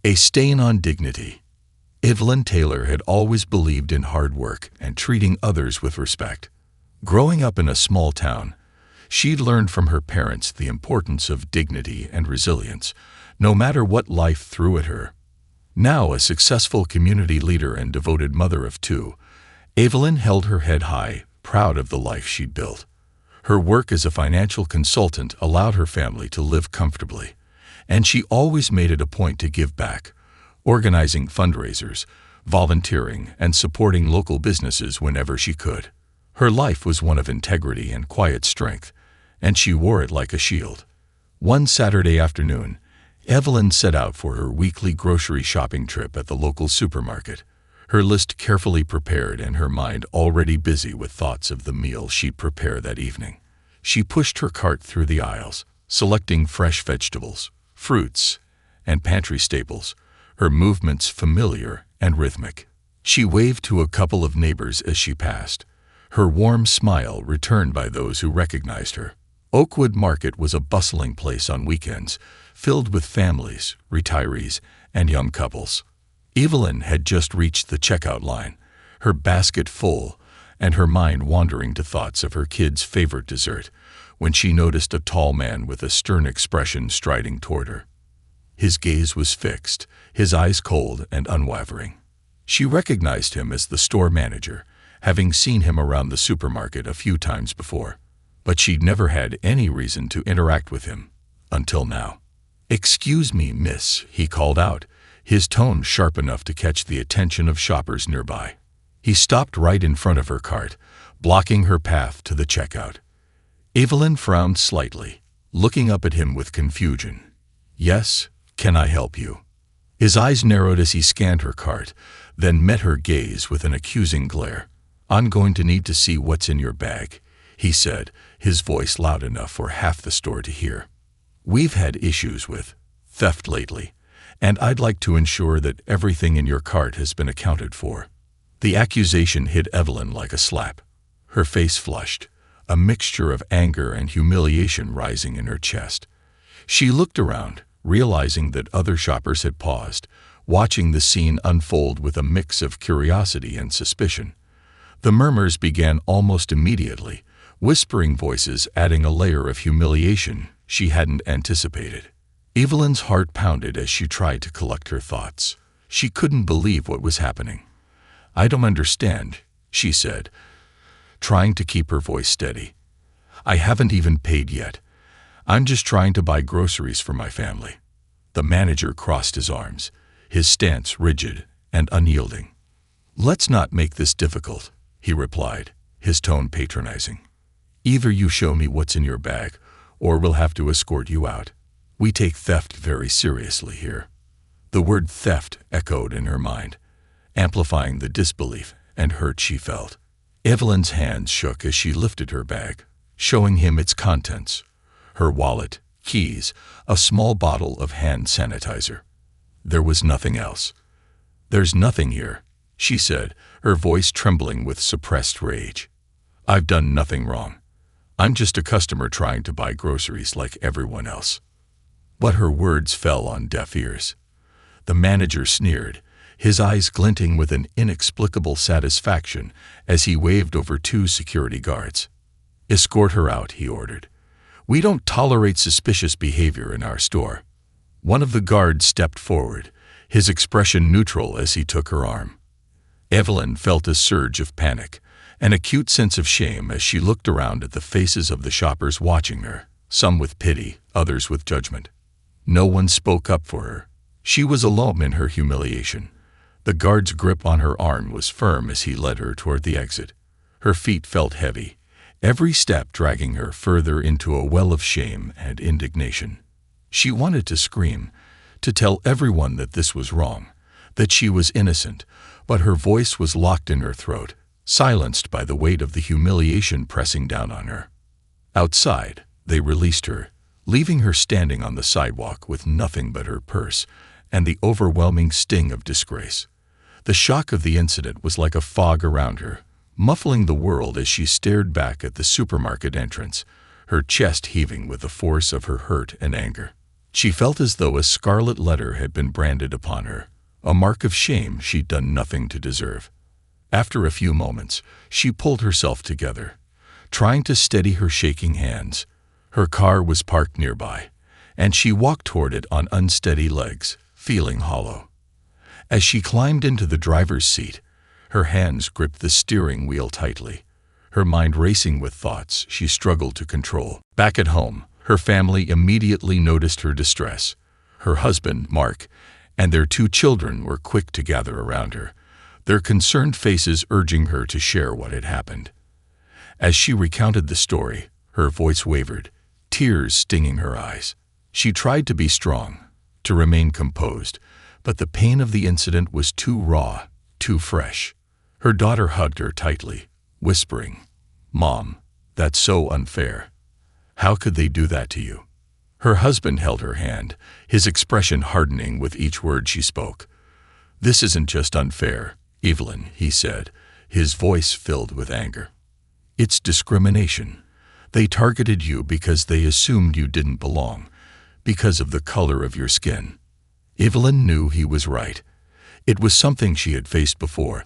A stain on dignity. Evelyn Taylor had always believed in hard work and treating others with respect. Growing up in a small town, she'd learned from her parents the importance of dignity and resilience, no matter what life threw at her. Now a successful community leader and devoted mother of two, Evelyn held her head high, proud of the life she'd built. Her work as a financial consultant allowed her family to live comfortably, and she always made it a point to give back, organizing fundraisers, volunteering, and supporting local businesses whenever she could. Her life was one of integrity and quiet strength, and she wore it like a shield. One Saturday afternoon, Evelyn set out for her weekly grocery shopping trip at the local supermarket, her list carefully prepared and her mind already busy with thoughts of the meal she'd prepare that evening. She pushed her cart through the aisles, selecting fresh vegetables, fruits, and pantry staples, her movements familiar and rhythmic. She waved to a couple of neighbors as she passed, her warm smile returned by those who recognized her. Oakwood Market was a bustling place on weekends, filled with families, retirees, and young couples. Evelyn had just reached the checkout line, her basket full and her mind wandering to thoughts of her kid's favorite dessert, when she noticed a tall man with a stern expression striding toward her. His gaze was fixed, his eyes cold and unwavering. She recognized him as the store manager, having seen him around the supermarket a few times before, but she'd never had any reason to interact with him, until now. "Excuse me, miss," he called out, his tone sharp enough to catch the attention of shoppers nearby. He stopped right in front of her cart, blocking her path to the checkout. Evelyn frowned slightly, looking up at him with confusion. "Yes, can I help you?" His eyes narrowed as he scanned her cart, then met her gaze with an accusing glare. "I'm going to need to see what's in your bag," he said, his voice loud enough for half the store to hear. "We've had issues with theft lately, and I'd like to ensure that everything in your cart has been accounted for." The accusation hit Evelyn like a slap. Her face flushed, a mixture of anger and humiliation rising in her chest. She looked around, realizing that other shoppers had paused, watching the scene unfold with a mix of curiosity and suspicion. The murmurs began almost immediately, whispering voices adding a layer of humiliation she hadn't anticipated. Evelyn's heart pounded as she tried to collect her thoughts. She couldn't believe what was happening. "I don't understand," she said, trying to keep her voice steady. "I haven't even paid yet. I'm just trying to buy groceries for my family." The manager crossed his arms, his stance rigid and unyielding. "Let's not make this difficult," he replied, his tone patronizing. "Either you show me what's in your bag, or we'll have to escort you out. We take theft very seriously here." The word theft echoed in her mind, amplifying the disbelief and hurt she felt. Evelyn's hands shook as she lifted her bag, showing him its contents: her wallet, keys, a small bottle of hand sanitizer. There was nothing else. "There's nothing here," she said, her voice trembling with suppressed rage. "I've done nothing wrong. I'm just a customer trying to buy groceries like everyone else." But her words fell on deaf ears. The manager sneered, his eyes glinting with an inexplicable satisfaction as he waved over two security guards. "Escort her out," he ordered. "We don't tolerate suspicious behavior in our store." One of the guards stepped forward, his expression neutral as he took her arm. Evelyn felt a surge of panic, an acute sense of shame as she looked around at the faces of the shoppers watching her, some with pity, others with judgment. No one spoke up for her. She was alone in her humiliation. The guard's grip on her arm was firm as he led her toward the exit. Her feet felt heavy, every step dragging her further into a well of shame and indignation. She wanted to scream, to tell everyone that this was wrong, that she was innocent, but her voice was locked in her throat, silenced by the weight of the humiliation pressing down on her. Outside, they released her, leaving her standing on the sidewalk with nothing but her purse and the overwhelming sting of disgrace. The shock of the incident was like a fog around her, muffling the world as she stared back at the supermarket entrance, her chest heaving with the force of her hurt and anger. She felt as though a scarlet letter had been branded upon her, a mark of shame she'd done nothing to deserve. After a few moments, she pulled herself together, trying to steady her shaking hands. Her car was parked nearby, and she walked toward it on unsteady legs, feeling hollow. As she climbed into the driver's seat, her hands gripped the steering wheel tightly, her mind racing with thoughts she struggled to control. Back at home, her family immediately noticed her distress. Her husband, Mark, and their 2 children were quick to gather around her, their concerned faces urging her to share what had happened. As she recounted the story, her voice wavered, tears stinging her eyes. She tried to be strong, to remain composed, but the pain of the incident was too raw, too fresh. Her daughter hugged her tightly, whispering, "Mom, that's so unfair. How could they do that to you?" Her husband held her hand, his expression hardening with each word she spoke. "This isn't just unfair, Evelyn," he said, his voice filled with anger. "It's discrimination. They targeted you because they assumed you didn't belong, because of the color of your skin." Evelyn knew he was right. It was something she had faced before,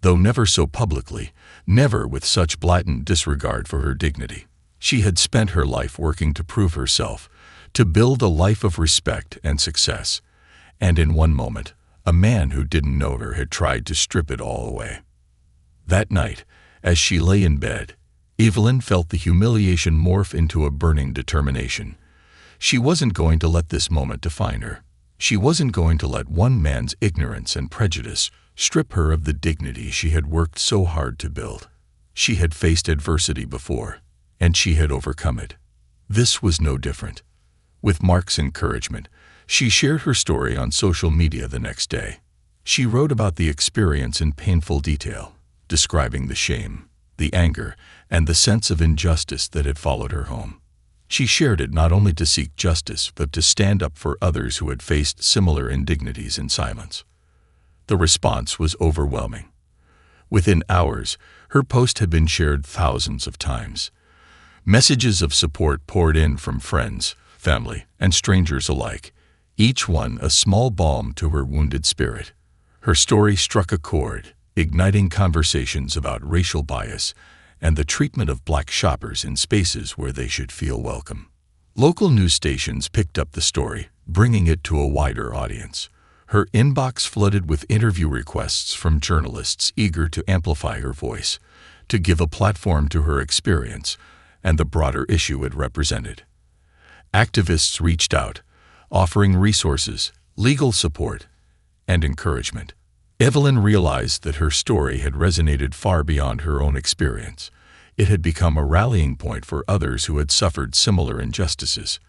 though never so publicly, never with such blatant disregard for her dignity. She had spent her life working to prove herself, to build a life of respect and success, and in one moment, a man who didn't know her had tried to strip it all away. That night, as she lay in bed, Evelyn felt the humiliation morph into a burning determination. She wasn't going to let this moment define her. She wasn't going to let one man's ignorance and prejudice strip her of the dignity she had worked so hard to build. She had faced adversity before, and she had overcome it. This was no different. With Mark's encouragement, she shared her story on social media the next day. She wrote about the experience in painful detail, describing the shame, the anger, and the sense of injustice that had followed her home. She shared it not only to seek justice, but to stand up for others who had faced similar indignities in silence. The response was overwhelming. Within hours, her post had been shared thousands of times. Messages of support poured in from friends, family, and strangers alike, each one a small balm to her wounded spirit. Her story struck a chord, igniting conversations about racial bias and the treatment of black shoppers in spaces where they should feel welcome. Local news stations picked up the story, bringing it to a wider audience. Her inbox flooded with interview requests from journalists eager to amplify her voice, to give a platform to her experience and the broader issue it represented. Activists reached out, offering resources, legal support, and encouragement. Evelyn realized that her story had resonated far beyond her own experience. It had become a rallying point for others who had suffered similar injustices.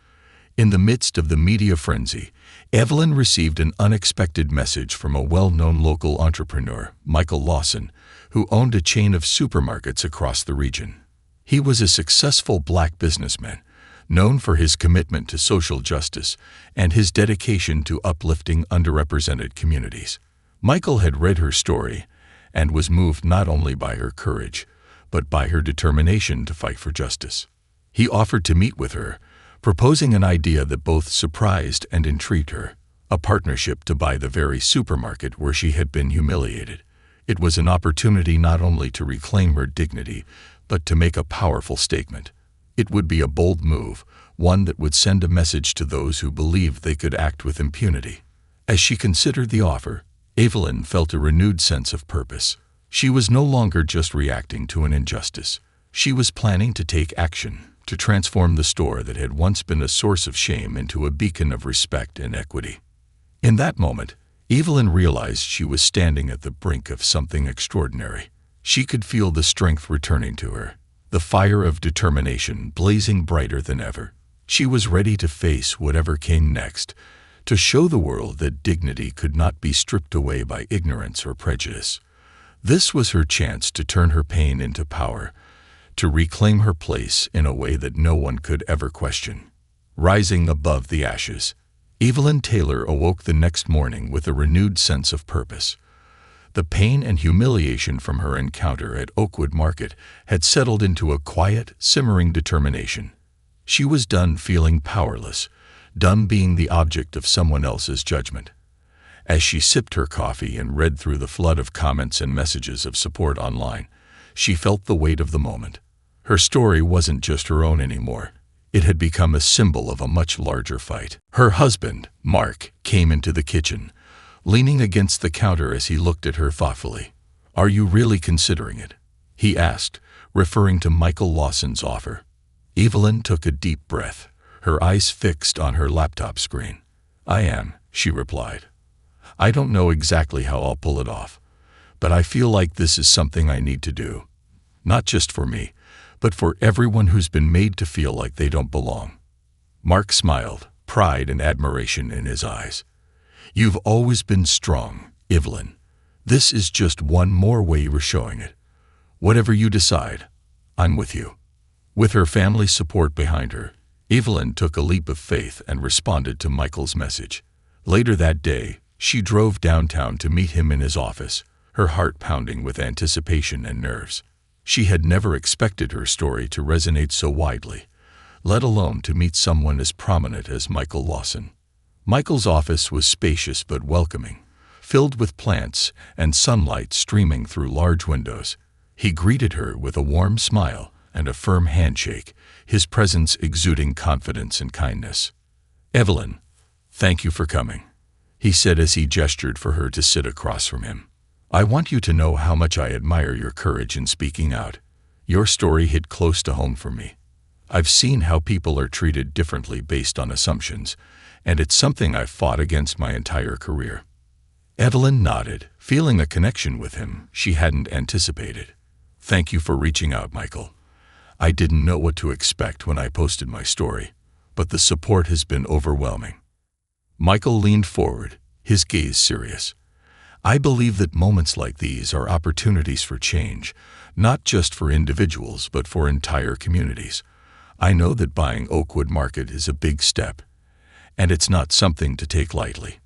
In the midst of the media frenzy, Evelyn received an unexpected message from a well-known local entrepreneur, Michael Lawson, who owned a chain of supermarkets across the region. He was a successful black businessman, known for his commitment to social justice and his dedication to uplifting underrepresented communities. Michael had read her story and was moved not only by her courage, but by her determination to fight for justice. He offered to meet with her, proposing an idea that both surprised and intrigued her, a partnership to buy the very supermarket where she had been humiliated. It was an opportunity not only to reclaim her dignity, but to make a powerful statement. It would be a bold move, one that would send a message to those who believed they could act with impunity. As she considered the offer, Evelyn felt a renewed sense of purpose. She was no longer just reacting to an injustice. She was planning to take action, to transform the store that had once been a source of shame into a beacon of respect and equity. In that moment, Evelyn realized she was standing at the brink of something extraordinary. She could feel the strength returning to her, the fire of determination blazing brighter than ever. She was ready to face whatever came next, to show the world that dignity could not be stripped away by ignorance or prejudice. This was her chance to turn her pain into power, to reclaim her place in a way that no one could ever question. Rising above the ashes, Evelyn Taylor awoke the next morning with a renewed sense of purpose. The pain and humiliation from her encounter at Oakwood Market had settled into a quiet, simmering determination. She was done feeling powerless, done being the object of someone else's judgment. As she sipped her coffee and read through the flood of comments and messages of support online, she felt the weight of the moment. Her story wasn't just her own anymore. It had become a symbol of a much larger fight. Her husband, Mark, came into the kitchen, leaning against the counter as he looked at her thoughtfully. "Are you really considering it?" he asked, referring to Michael Lawson's offer. Evelyn took a deep breath, her eyes fixed on her laptop screen. "I am," she replied. "I don't know exactly how I'll pull it off, but I feel like this is something I need to do. Not just for me, but for everyone who's been made to feel like they don't belong." Mark smiled, pride and admiration in his eyes. "You've always been strong, Evelyn. This is just one more way you're showing it. Whatever you decide, I'm with you." With her family's support behind her, Evelyn took a leap of faith and responded to Michael's message. Later that day, she drove downtown to meet him in his office, her heart pounding with anticipation and nerves. She had never expected her story to resonate so widely, let alone to meet someone as prominent as Michael Lawson. Michael's office was spacious but welcoming, filled with plants and sunlight streaming through large windows. He greeted her with a warm smile and a firm handshake, his presence exuding confidence and kindness. "Evelyn, thank you for coming," he said as he gestured for her to sit across from him. "I want you to know how much I admire your courage in speaking out. Your story hit close to home for me. I've seen how people are treated differently based on assumptions, and it's something I've fought against my entire career." Evelyn nodded, feeling a connection with him she hadn't anticipated. "Thank you for reaching out, Michael. I didn't know what to expect when I posted my story, but the support has been overwhelming." Michael leaned forward, his gaze serious. "I believe that moments like these are opportunities for change, not just for individuals but for entire communities. I know that buying Oakwood Market is a big step, and it's not something to take lightly.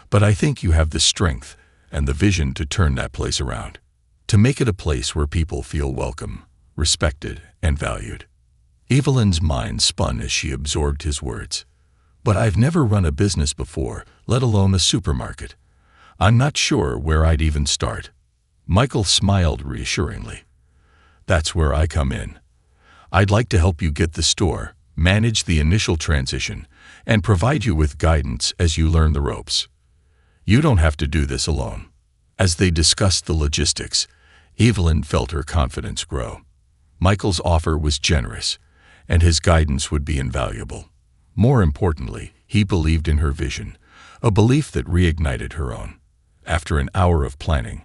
But I think you have the strength and the vision to turn that place around, to make it a place where people feel welcome, respected, and valued." Evelyn's mind spun as she absorbed his words. "But I've never run a business before, let alone a supermarket. I'm not sure where I'd even start." Michael smiled reassuringly. "That's where I come in. I'd like to help you get the store, manage the initial transition, and provide you with guidance as you learn the ropes. You don't have to do this alone." As they discussed the logistics, Evelyn felt her confidence grow. Michael's offer was generous, and his guidance would be invaluable. More importantly, he believed in her vision, a belief that reignited her own. After an hour of planning,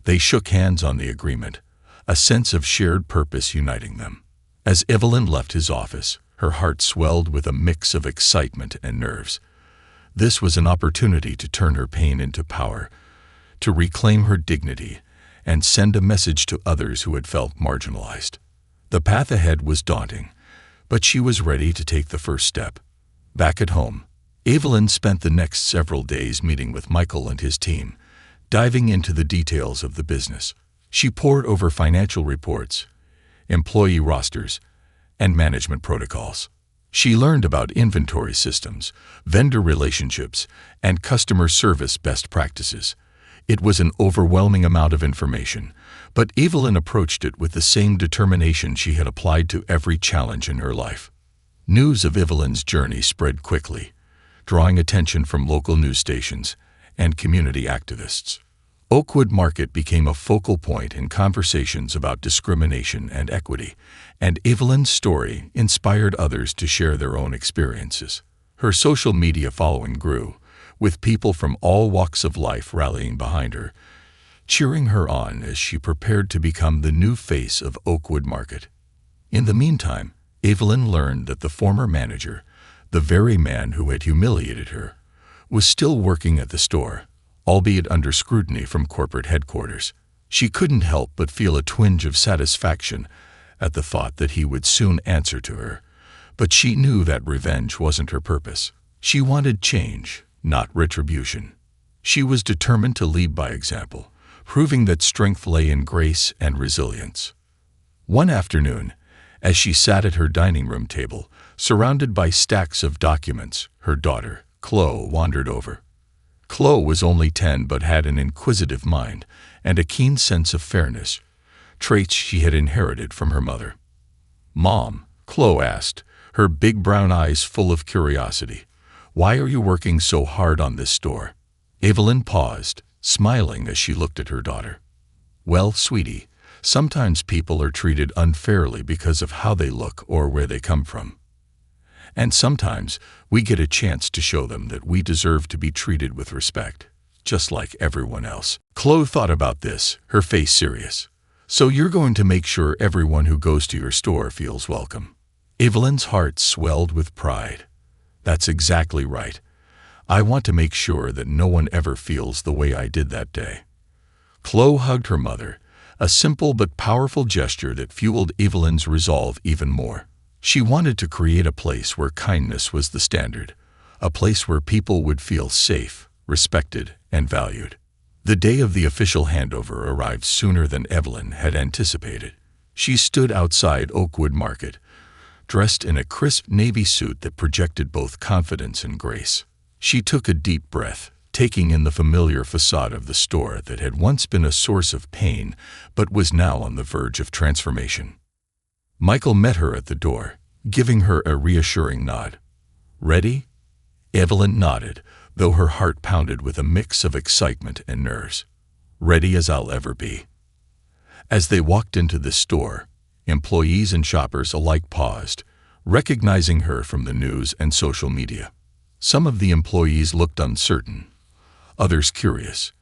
they shook hands on the agreement, a sense of shared purpose uniting them. As Evelyn left his office, her heart swelled with a mix of excitement and nerves. This was an opportunity to turn her pain into power, to reclaim her dignity, and send a message to others who had felt marginalized. The path ahead was daunting, but she was ready to take the first step. Back at home, Evelyn spent the next several days meeting with Michael and his team, diving into the details of the business. She pored over financial reports, employee rosters, and management protocols. She learned about inventory systems, vendor relationships, and customer service best practices. It was an overwhelming amount of information, but Evelyn approached it with the same determination she had applied to every challenge in her life. News of Evelyn's journey spread quickly, drawing attention from local news stations and community activists. Oakwood Market became a focal point in conversations about discrimination and equity, and Evelyn's story inspired others to share their own experiences. Her social media following grew, with people from all walks of life rallying behind her, cheering her on as she prepared to become the new face of Oakwood Market. In the meantime, Evelyn learned that the former manager, the very man who had humiliated her, was still working at the store, albeit under scrutiny from corporate headquarters. She couldn't help but feel a twinge of satisfaction at the thought that he would soon answer to her, but she knew that revenge wasn't her purpose. She wanted change, not retribution. She was determined to lead by example, proving that strength lay in grace and resilience. One afternoon, as she sat at her dining room table, Surrounded by stacks of documents, her daughter, Chloe, wandered over. Chloe was only 10 but had an inquisitive mind and a keen sense of fairness, traits she had inherited from her mother. "Mom," Chloe asked, her big brown eyes full of curiosity, "why are you working so hard on this store?" Evelyn paused, smiling as she looked at her daughter. "Well, sweetie, sometimes people are treated unfairly because of how they look or where they come from. And sometimes we get a chance to show them that we deserve to be treated with respect, just like everyone else." Chloe thought about this, her face serious. "So you're going to make sure everyone who goes to your store feels welcome?" Evelyn's heart swelled with pride. "That's exactly right. I want to make sure that no one ever feels the way I did that day." Chloe hugged her mother, a simple but powerful gesture that fueled Evelyn's resolve even more. She wanted to create a place where kindness was the standard, a place where people would feel safe, respected, and valued. The day of the official handover arrived sooner than Evelyn had anticipated. She stood outside Oakwood Market, dressed in a crisp navy suit that projected both confidence and grace. She took a deep breath, taking in the familiar facade of the store that had once been a source of pain but was now on the verge of transformation. Michael met her at the door, giving her a reassuring nod. "Ready?" Evelyn nodded, though her heart pounded with a mix of excitement and nerves. "Ready as I'll ever be." As they walked into the store, employees and shoppers alike paused, recognizing her from the news and social media. Some of the employees looked uncertain, others curious,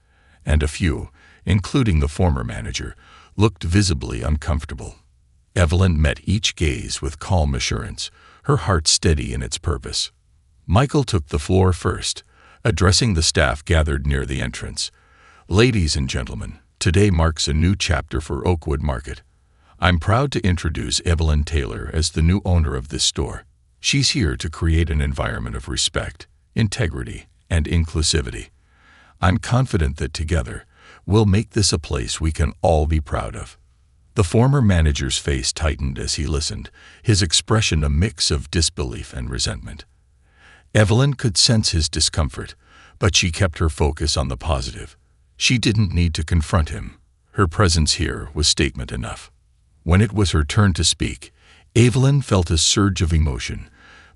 and a few, including the former manager, looked visibly uncomfortable. Evelyn met each gaze with calm assurance, her heart steady in its purpose. Michael took the floor first, addressing the staff gathered near the entrance. "Ladies and gentlemen, today marks a new chapter for Oakwood Market. I'm proud to introduce Evelyn Taylor as the new owner of this store. She's here to create an environment of respect, integrity, and inclusivity. I'm confident that together, we'll make this a place we can all be proud of." The former manager's face tightened as he listened, his expression a mix of disbelief and resentment. Evelyn could sense his discomfort, but she kept her focus on the positive. She didn't need to confront him. Her presence here was statement enough. When it was her turn to speak, Evelyn felt a surge of emotion,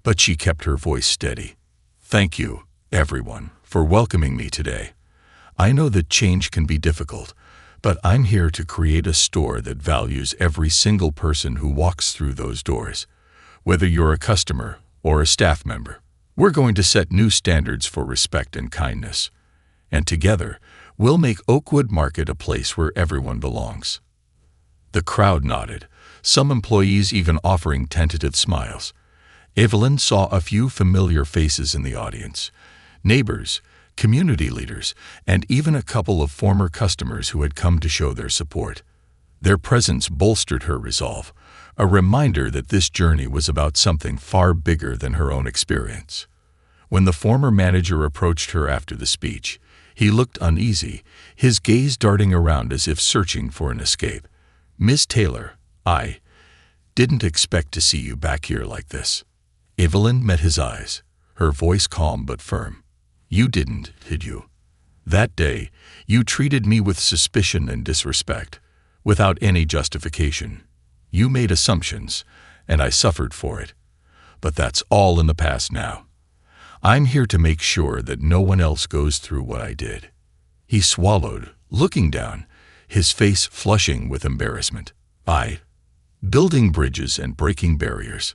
but she kept her voice steady. "Thank you, everyone, for welcoming me today. I know that change can be difficult, but I'm here to create a store that values every single person who walks through those doors, whether you're a customer or a staff member. We're going to set new standards for respect and kindness, and together, we'll make Oakwood Market a place where everyone belongs." The crowd nodded, some employees even offering tentative smiles. Evelyn saw a few familiar faces in the audience, neighbors, community leaders, and even a couple of former customers who had come to show their support. Their presence bolstered her resolve, a reminder that this journey was about something far bigger than her own experience. When the former manager approached her after the speech, he looked uneasy, his gaze darting around as if searching for an escape. "Miss Taylor, I didn't expect to see you back here like this." Evelyn met his eyes, her voice calm but firm. "You didn't, did you? That day, you treated me with suspicion and disrespect, without any justification. You made assumptions, and I suffered for it. But that's all in the past now. I'm here to make sure that no one else goes through what I did." He swallowed, looking down, his face flushing with embarrassment. Building bridges and breaking barriers."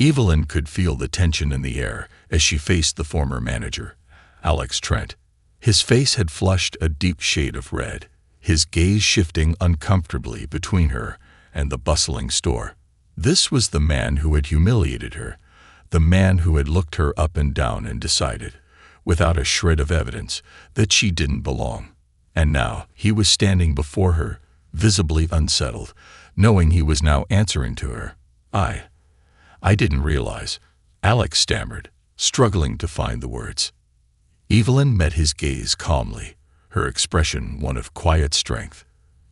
Evelyn could feel the tension in the air as she faced the former manager, Alex Trent. His face had flushed a deep shade of red, his gaze shifting uncomfortably between her and the bustling store. This was the man who had humiliated her, the man who had looked her up and down and decided, without a shred of evidence, that she didn't belong. And now he was standing before her, visibly unsettled, knowing he was now answering to her. I didn't realize," Alex stammered, struggling to find the words. Evelyn met his gaze calmly, her expression one of quiet strength.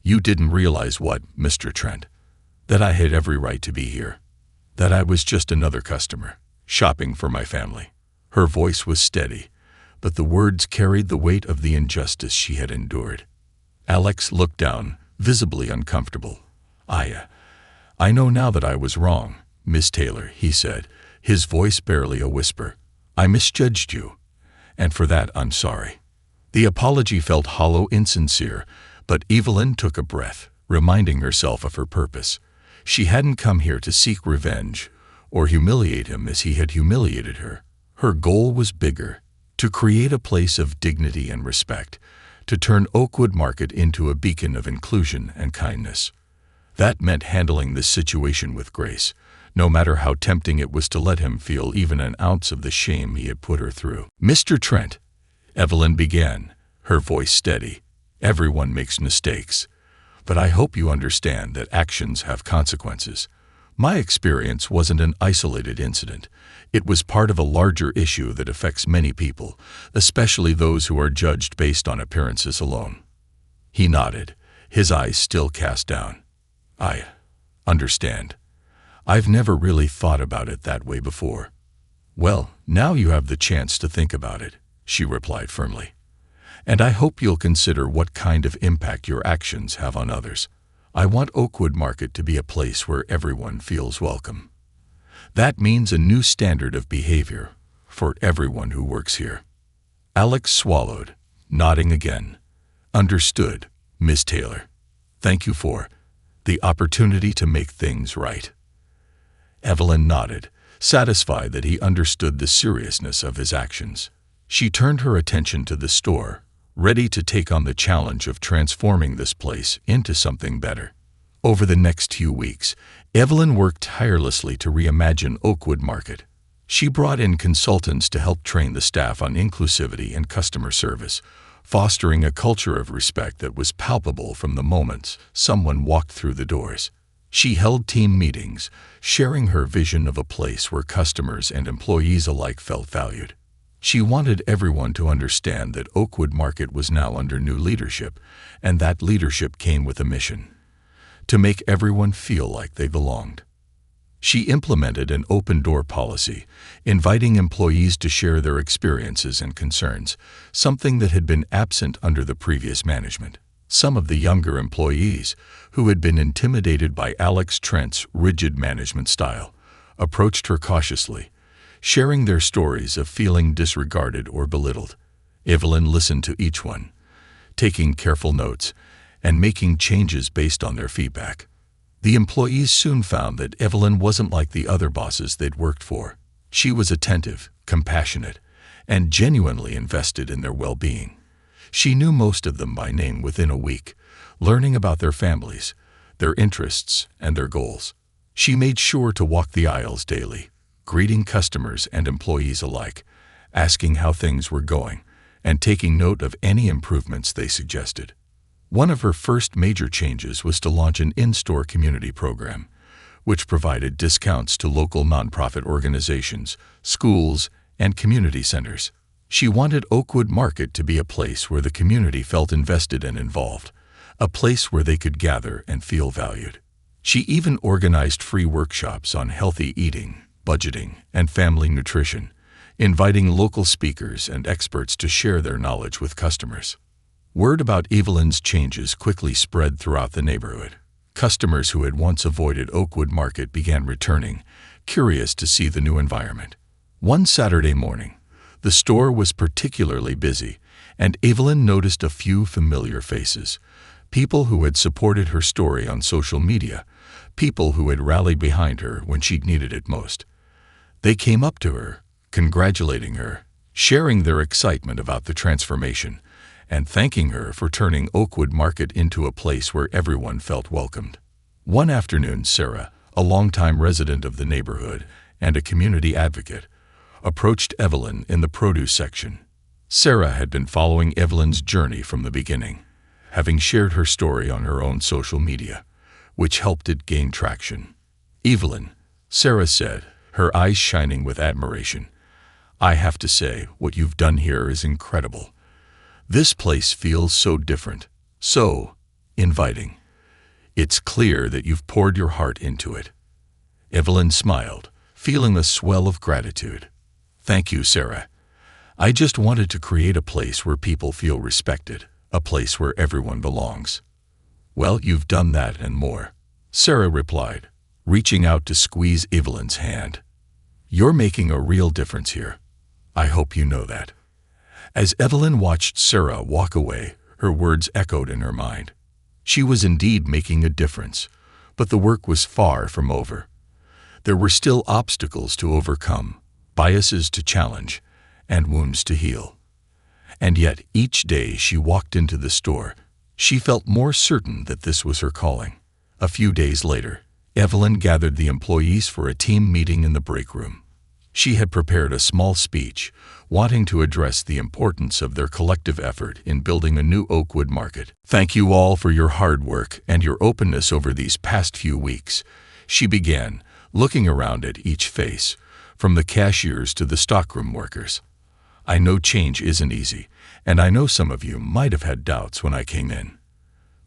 "You didn't realize what, Mr. Trent? That I had every right to be here. That I was just another customer, shopping for my family. Her voice was steady, but the words carried the weight of the injustice she had endured. Alex looked down, visibly uncomfortable. I know now that I was wrong, Miss Taylor, he said, his voice barely a whisper. I misjudged you, and for that I'm sorry. The apology felt hollow, insincere, but Evelyn took a breath, reminding herself of her purpose. She hadn't come here to seek revenge or humiliate him as he had humiliated her. Her goal was bigger, to create a place of dignity and respect, to turn Oakwood Market into a beacon of inclusion and kindness. That meant handling this situation with grace, no matter how tempting it was to let him feel even an ounce of the shame he had put her through. Mr. Trent, Evelyn began, her voice steady. Everyone makes mistakes, but I hope you understand that actions have consequences. My experience wasn't an isolated incident. It was part of a larger issue that affects many people, especially those who are judged based on appearances alone. He nodded, his eyes still cast down. I understand. I've never really thought about it that way before. Well, now you have the chance to think about it, she replied firmly. And I hope you'll consider what kind of impact your actions have on others. I want Oakwood Market to be a place where everyone feels welcome. That means a new standard of behavior for everyone who works here. Alex swallowed, nodding again. Understood, Miss Taylor. Thank you for the opportunity to make things right. Evelyn nodded, satisfied that he understood the seriousness of his actions. She turned her attention to the store, ready to take on the challenge of transforming this place into something better. Over the next few weeks, Evelyn worked tirelessly to reimagine Oakwood Market. She brought in consultants to help train the staff on inclusivity and customer service, fostering a culture of respect that was palpable from the moment someone walked through the doors. She held team meetings, sharing her vision of a place where customers and employees alike felt valued. She wanted everyone to understand that Oakwood Market was now under new leadership, and that leadership came with a mission: to make everyone feel like they belonged. She implemented an open-door policy, inviting employees to share their experiences and concerns, something that had been absent under the previous management. Some of the younger employees, who had been intimidated by Alex Trent's rigid management style, approached her cautiously, sharing their stories of feeling disregarded or belittled. Evelyn listened to each one, taking careful notes and making changes based on their feedback. The employees soon found that Evelyn wasn't like the other bosses they'd worked for. She was attentive, compassionate, and genuinely invested in their well-being. She knew most of them by name within a week, learning about their families, their interests, and their goals. She made sure to walk the aisles daily, greeting customers and employees alike, asking how things were going, and taking note of any improvements they suggested. One of her first major changes was to launch an in-store community program, which provided discounts to local nonprofit organizations, schools, and community centers. She wanted Oakwood Market to be a place where the community felt invested and involved, a place where they could gather and feel valued. She even organized free workshops on healthy eating, budgeting, and family nutrition, inviting local speakers and experts to share their knowledge with customers. Word about Evelyn's changes quickly spread throughout the neighborhood. Customers who had once avoided Oakwood Market began returning, curious to see the new environment. One Saturday morning, the store was particularly busy, and Evelyn noticed a few familiar faces, people who had supported her story on social media, people who had rallied behind her when she'd needed it most. They came up to her, congratulating her, sharing their excitement about the transformation, and thanking her for turning Oakwood Market into a place where everyone felt welcomed. One afternoon, Sarah, a longtime resident of the neighborhood and a community advocate, approached Evelyn in the produce section. Sarah had been following Evelyn's journey from the beginning, having shared her story on her own social media, which helped it gain traction. Evelyn, Sarah said, her eyes shining with admiration, I have to say, what you've done here is incredible. This place feels so different, so inviting. It's clear that you've poured your heart into it. Evelyn smiled, feeling a swell of gratitude. "Thank you, Sarah. I just wanted to create a place where people feel respected, a place where everyone belongs." "Well, you've done that and more," Sarah replied, reaching out to squeeze Evelyn's hand. "You're making a real difference here. I hope you know that." As Evelyn watched Sarah walk away, her words echoed in her mind. She was indeed making a difference, but the work was far from over. There were still obstacles to overcome, biases to challenge, and wounds to heal. And yet, each day she walked into the store, she felt more certain that this was her calling. A few days later, Evelyn gathered the employees for a team meeting in the break room. She had prepared a small speech, wanting to address the importance of their collective effort in building a new Oakwood market. "Thank you all for your hard work and your openness over these past few weeks," she began, looking around at each face, from the cashiers to the stockroom workers. "I know change isn't easy, and I know some of you might have had doubts when I came in.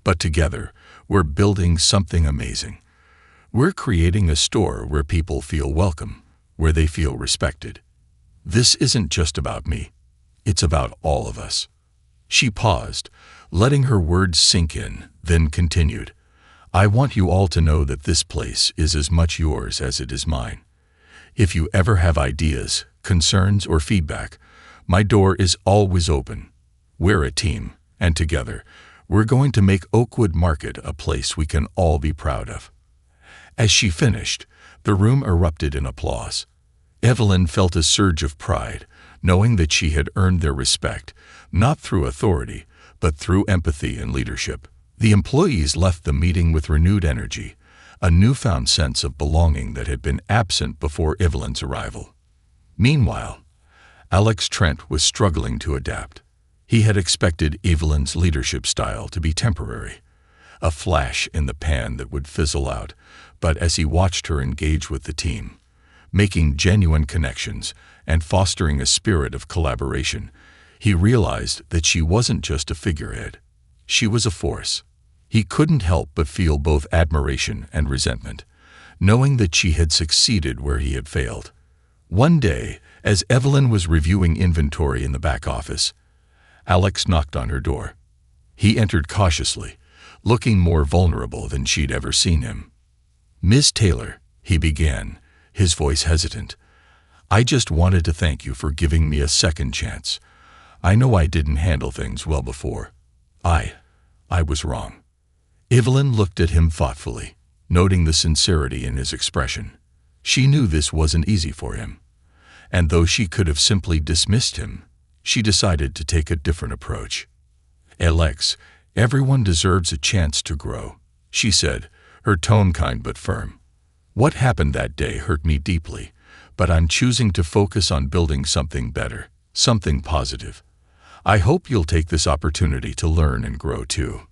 But together, we're building something amazing. We're creating a store where people feel welcome, where they feel respected. This isn't just about me. It's about all of us." She paused, letting her words sink in, then continued. "I want you all to know that this place is as much yours as it is mine. If you ever have ideas, concerns, or feedback, my door is always open. We're a team, and together, we're going to make Oakwood Market a place we can all be proud of." As she finished, the room erupted in applause. Evelyn felt a surge of pride, knowing that she had earned their respect, not through authority, but through empathy and leadership. The employees left the meeting with renewed energy, a newfound sense of belonging that had been absent before Evelyn's arrival. Meanwhile, Alex Trent was struggling to adapt. He had expected Evelyn's leadership style to be temporary, a flash in the pan that would fizzle out, but as he watched her engage with the team, making genuine connections and fostering a spirit of collaboration, he realized that she wasn't just a figurehead. She was a force. He couldn't help but feel both admiration and resentment, knowing that she had succeeded where he had failed. One day, as Evelyn was reviewing inventory in the back office, Alex knocked on her door. He entered cautiously, looking more vulnerable than she'd ever seen him. "Miss Taylor," he began, his voice hesitant, "I just wanted to thank you for giving me a second chance. I know I didn't handle things well before. I was wrong." Evelyn looked at him thoughtfully, noting the sincerity in his expression. She knew this wasn't easy for him, and though she could have simply dismissed him, she decided to take a different approach. "Alex, everyone deserves a chance to grow," she said, her tone kind but firm. "What happened that day hurt me deeply, but I'm choosing to focus on building something better, something positive. I hope you'll take this opportunity to learn and grow too."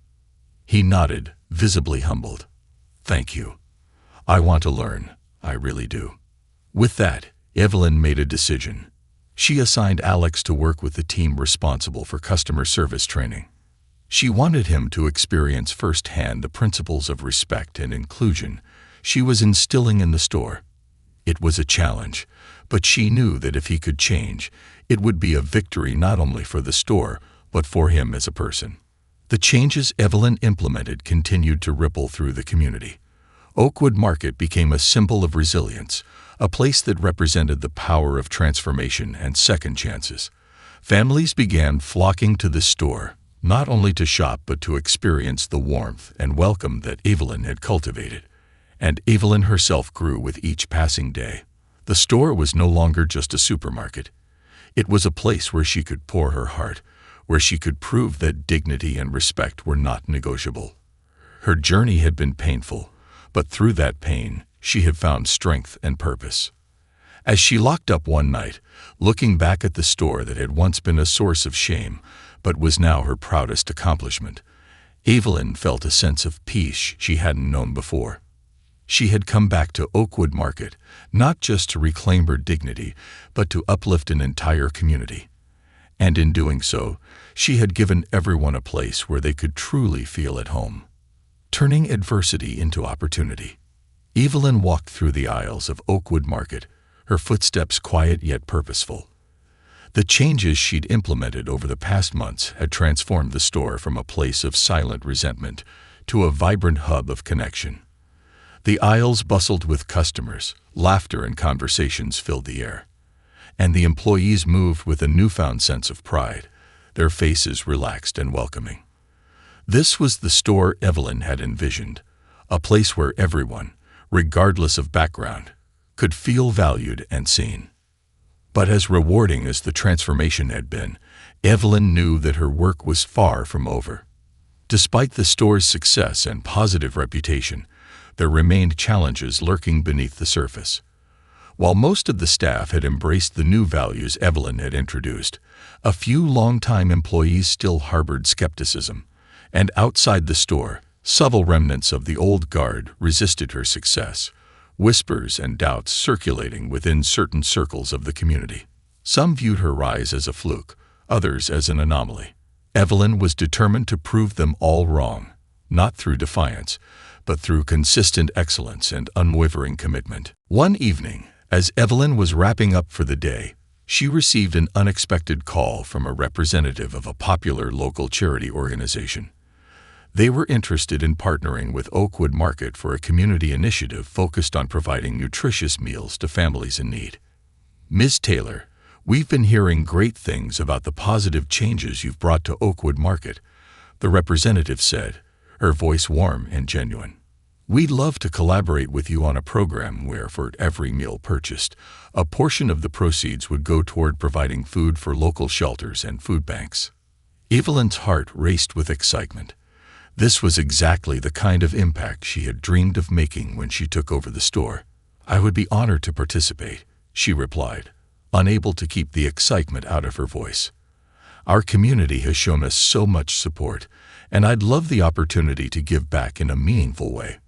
He nodded, visibly humbled. "Thank you. I want to learn, I really do." With that, Evelyn made a decision. She assigned Alex to work with the team responsible for customer service training. She wanted him to experience firsthand the principles of respect and inclusion she was instilling in the store. It was a challenge, but she knew that if he could change, it would be a victory not only for the store, but for him as a person. The changes Evelyn implemented continued to ripple through the community. Oakwood Market became a symbol of resilience, a place that represented the power of transformation and second chances. Families began flocking to the store, not only to shop but to experience the warmth and welcome that Evelyn had cultivated. And Evelyn herself grew with each passing day. The store was no longer just a supermarket. It was a place where she could pour her heart, where she could prove that dignity and respect were not negotiable. Her journey had been painful, but through that pain, she had found strength and purpose. As she locked up one night, looking back at the store that had once been a source of shame, but was now her proudest accomplishment, Evelyn felt a sense of peace she hadn't known before. She had come back to Oakwood Market, not just to reclaim her dignity, but to uplift an entire community. And in doing so, she had given everyone a place where they could truly feel at home. Turning adversity into opportunity. Evelyn walked through the aisles of Oakwood Market, her footsteps quiet yet purposeful. The changes she'd implemented over the past months had transformed the store from a place of silent resentment to a vibrant hub of connection. The aisles bustled with customers, laughter and conversations filled the air, and the employees moved with a newfound sense of pride, their faces relaxed and welcoming. This was the store Evelyn had envisioned, a place where everyone, regardless of background, could feel valued and seen. But as rewarding as the transformation had been, Evelyn knew that her work was far from over. Despite the store's success and positive reputation, there remained challenges lurking beneath the surface. While most of the staff had embraced the new values Evelyn had introduced, a few longtime employees still harbored skepticism, and outside the store, subtle remnants of the old guard resisted her success, whispers and doubts circulating within certain circles of the community. Some viewed her rise as a fluke, others as an anomaly. Evelyn was determined to prove them all wrong, not through defiance, but through consistent excellence and unwavering commitment. One evening, as Evelyn was wrapping up for the day, she received an unexpected call from a representative of a popular local charity organization. They were interested in partnering with Oakwood Market for a community initiative focused on providing nutritious meals to families in need. "Ms. Taylor, we've been hearing great things about the positive changes you've brought to Oakwood Market," the representative said, her voice warm and genuine. "We'd love to collaborate with you on a program where, for every meal purchased, a portion of the proceeds would go toward providing food for local shelters and food banks." Evelyn's heart raced with excitement. This was exactly the kind of impact she had dreamed of making when she took over the store. "I would be honored to participate," she replied, unable to keep the excitement out of her voice. "Our community has shown us so much support, and I'd love the opportunity to give back in a meaningful way."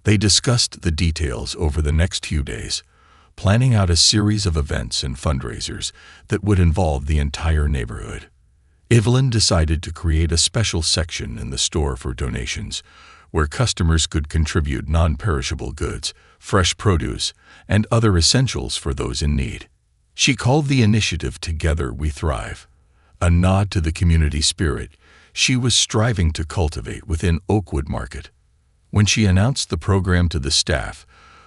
They discussed the details over the next few days, planning out a series of events and fundraisers that would involve the entire neighborhood. Evelyn decided to create a special section in the store for donations, where customers could contribute non-perishable goods, fresh produce, and other essentials for those in need. She called the initiative Together We Thrive, a nod to the community spirit she was striving to cultivate within Oakwood Market. When she announced the program to the staff,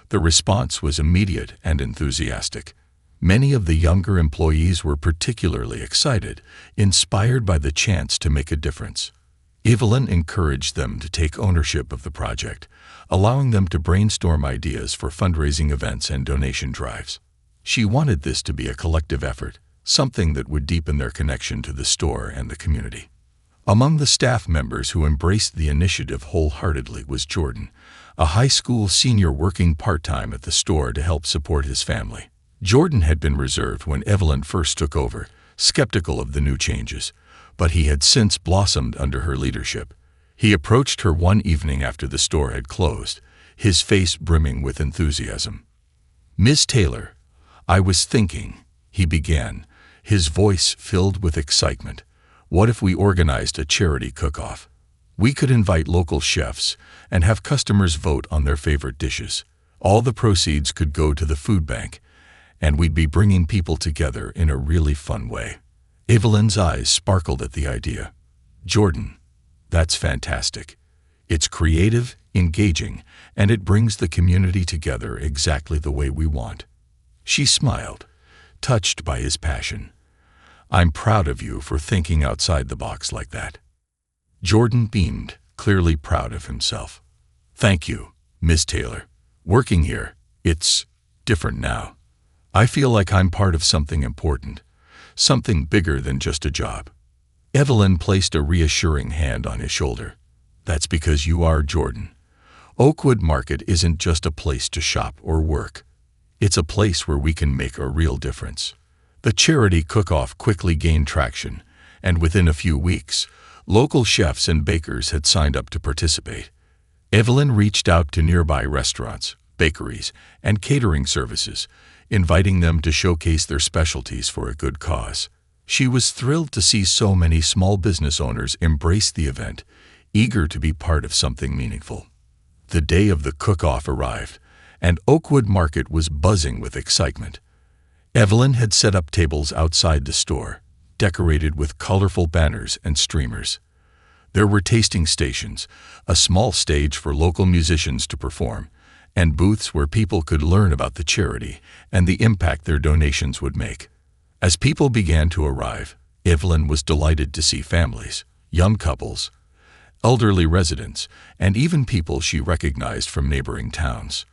the response was immediate and enthusiastic. Many of the younger employees were particularly excited, inspired by the chance to make a difference. Evelyn encouraged them to take ownership of the project, allowing them to brainstorm ideas for fundraising events and donation drives. She wanted this to be a collective effort, something that would deepen their connection to the store and the community. Among the staff members who embraced the initiative wholeheartedly was Jordan, a high school senior working part-time at the store to help support his family. Jordan had been reserved when Evelyn first took over, skeptical of the new changes, but he had since blossomed under her leadership. He approached her one evening after the store had closed, his face brimming with enthusiasm. "Miss Taylor, I was thinking," he began, his voice filled with excitement. "What if we organized a charity cook-off? We could invite local chefs and have customers vote on their favorite dishes. All the proceeds could go to the food bank, and we'd be bringing people together in a really fun way." Evelyn's eyes sparkled at the idea. "Jordan, that's fantastic. It's creative, engaging, and it brings the community together exactly the way we want." She smiled, touched by his passion. "I'm proud of you for thinking outside the box like that." Jordan beamed, clearly proud of himself. "Thank you, Miss Taylor. Working here, it's different now. I feel like I'm part of something important, something bigger than just a job." Evelyn placed a reassuring hand on his shoulder. "That's because you are, Jordan. Oakwood Market isn't just a place to shop or work. It's a place where we can make a real difference." The charity cook-off quickly gained traction, and within a few weeks, local chefs and bakers had signed up to participate. Evelyn reached out to nearby restaurants, bakeries, and catering services, inviting them to showcase their specialties for a good cause. She was thrilled to see so many small business owners embrace the event, eager to be part of something meaningful. The day of the cook-off arrived, and Oakwood Market was buzzing with excitement. Evelyn had set up tables outside the store, decorated with colorful banners and streamers. There were tasting stations, a small stage for local musicians to perform, and booths where people could learn about the charity and the impact their donations would make. As people began to arrive, Evelyn was delighted to see families, young couples, elderly residents, and even people she recognized from neighboring towns.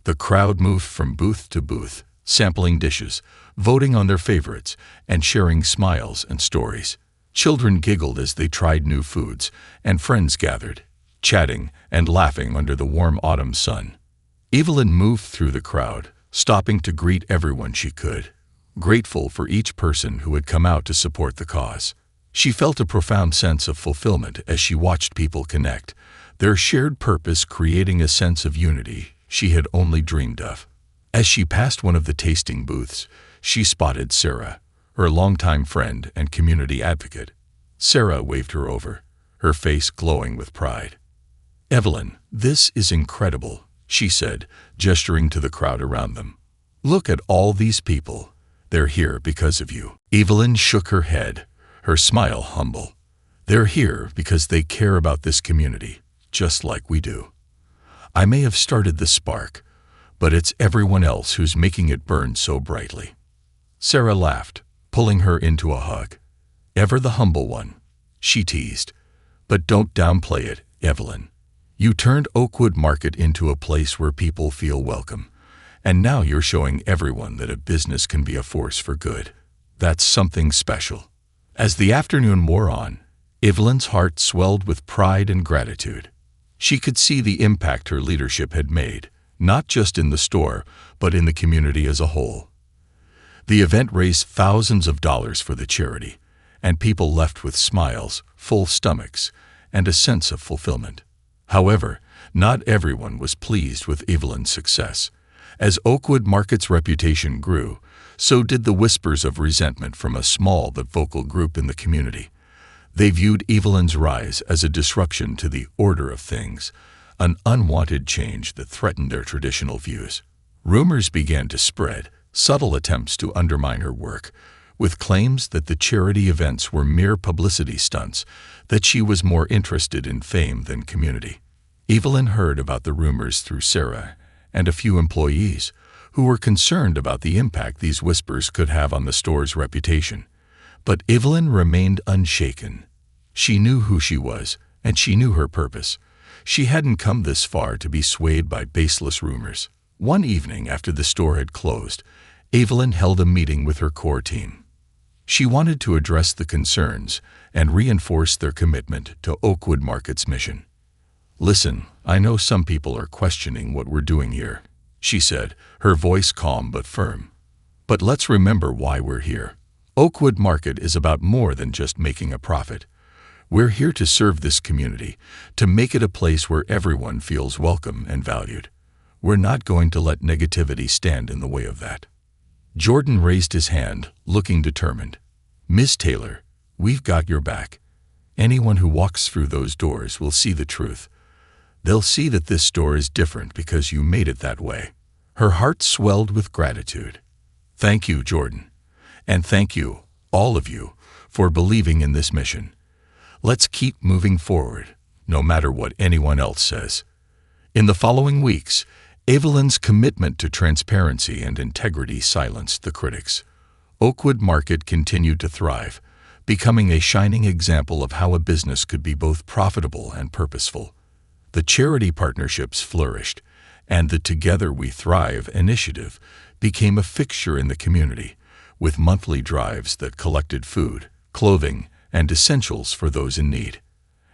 The crowd moved from booth to booth, sampling dishes, voting on their favorites, and sharing smiles and stories. Children giggled as they tried new foods, and friends gathered, chatting and laughing under the warm autumn sun. Evelyn moved through the crowd, stopping to greet everyone she could, grateful for each person who had come out to support the cause. She felt a profound sense of fulfillment as she watched people connect, their shared purpose creating a sense of unity she had only dreamed of. As she passed one of the tasting booths, she spotted Sarah, her longtime friend and community advocate. Sarah waved her over, her face glowing with pride. "Evelyn, this is incredible," she said, gesturing to the crowd around them. "Look at all these people. They're here because of you." Evelyn shook her head, her smile humble. "They're here because they care about this community, just like we do. I may have started the spark, but it's everyone else who's making it burn so brightly." Sarah laughed, pulling her into a hug. "Ever the humble one," she teased. "But don't downplay it, Evelyn. You turned Oakwood Market into a place where people feel welcome, and now you're showing everyone that a business can be a force for good. That's something special." As the afternoon wore on, Evelyn's heart swelled with pride and gratitude. She could see the impact her leadership had made, not just in the store, but in the community as a whole. The event raised thousands of dollars for the charity, and people left with smiles, full stomachs, and a sense of fulfillment. However, not everyone was pleased with Evelyn's success. As Oakwood Market's reputation grew, so did the whispers of resentment from a small but vocal group in the community. They viewed Evelyn's rise as a disruption to the order of things, an unwanted change that threatened their traditional views. Rumors began to spread, subtle attempts to undermine her work, with claims that the charity events were mere publicity stunts, that she was more interested in fame than community. Evelyn heard about the rumors through Sarah and a few employees who were concerned about the impact these whispers could have on the store's reputation. But Evelyn remained unshaken. She knew who she was, and she knew her purpose. She hadn't come this far to be swayed by baseless rumors. One evening after the store had closed, Evelyn held a meeting with her core team. She wanted to address the concerns and reinforce their commitment to Oakwood Market's mission. "Listen, I know some people are questioning what we're doing here," she said, her voice calm but firm. "But let's remember why we're here. Oakwood Market is about more than just making a profit. We're here to serve this community, to make it a place where everyone feels welcome and valued. We're not going to let negativity stand in the way of that." Jordan raised his hand, looking determined. "Miss Taylor, we've got your back. Anyone who walks through those doors will see the truth. They'll see that this store is different because you made it that way." Her heart swelled with gratitude. "Thank you, Jordan. And thank you, all of you, for believing in this mission. Let's keep moving forward, no matter what anyone else says." In the following weeks, Evelyn's commitment to transparency and integrity silenced the critics. Oakwood Market continued to thrive, becoming a shining example of how a business could be both profitable and purposeful. The charity partnerships flourished, and the Together We Thrive initiative became a fixture in the community, with monthly drives that collected food, clothing, and essentials for those in need.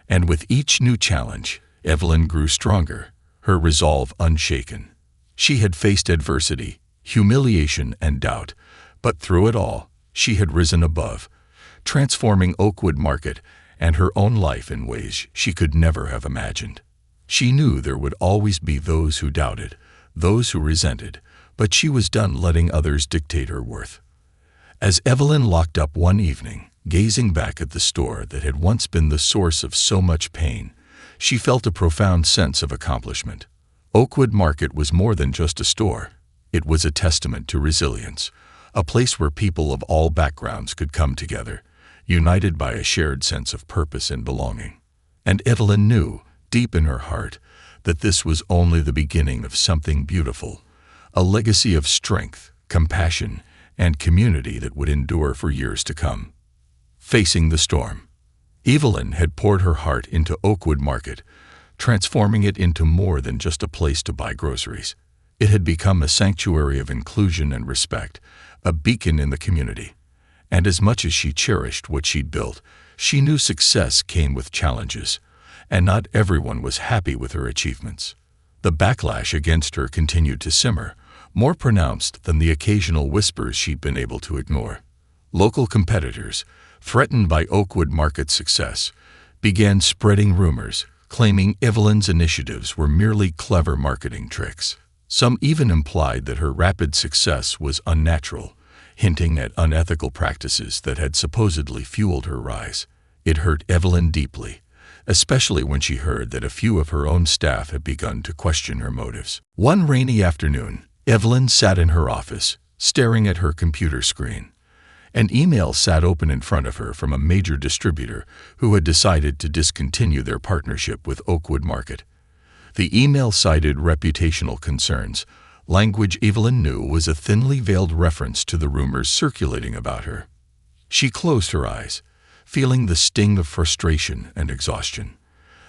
And with each new challenge, Evelyn grew stronger, her resolve unshaken. She had faced adversity, humiliation, and doubt, but through it all, she had risen above, transforming Oakwood Market and her own life in ways she could never have imagined. She knew there would always be those who doubted, those who resented, but she was done letting others dictate her worth. As Evelyn locked up one evening, gazing back at the store that had once been the source of so much pain, she felt a profound sense of accomplishment. Oakwood Market was more than just a store. It was a testament to resilience, a place where people of all backgrounds could come together, united by a shared sense of purpose and belonging. And Evelyn knew, deep in her heart, that this was only the beginning of something beautiful, a legacy of strength, compassion, and community that would endure for years to come. Facing the storm, Evelyn had poured her heart into Oakwood Market, transforming it into more than just a place to buy groceries. It had become a sanctuary of inclusion and respect, a beacon in the community. And as much as she cherished what she'd built, she knew success came with challenges, and not everyone was happy with her achievements. The backlash against her continued to simmer, more pronounced than the occasional whispers she'd been able to ignore. Local competitors, threatened by Oakwood Market's success, began spreading rumors, claiming Evelyn's initiatives were merely clever marketing tricks. Some even implied that her rapid success was unnatural, hinting at unethical practices that had supposedly fueled her rise. It hurt Evelyn deeply, especially when she heard that a few of her own staff had begun to question her motives. One rainy afternoon, Evelyn sat in her office, staring at her computer screen. An email sat open in front of her from a major distributor who had decided to discontinue their partnership with Oakwood Market. The email cited reputational concerns, language Evelyn knew was a thinly veiled reference to the rumors circulating about her. She closed her eyes, feeling the sting of frustration and exhaustion.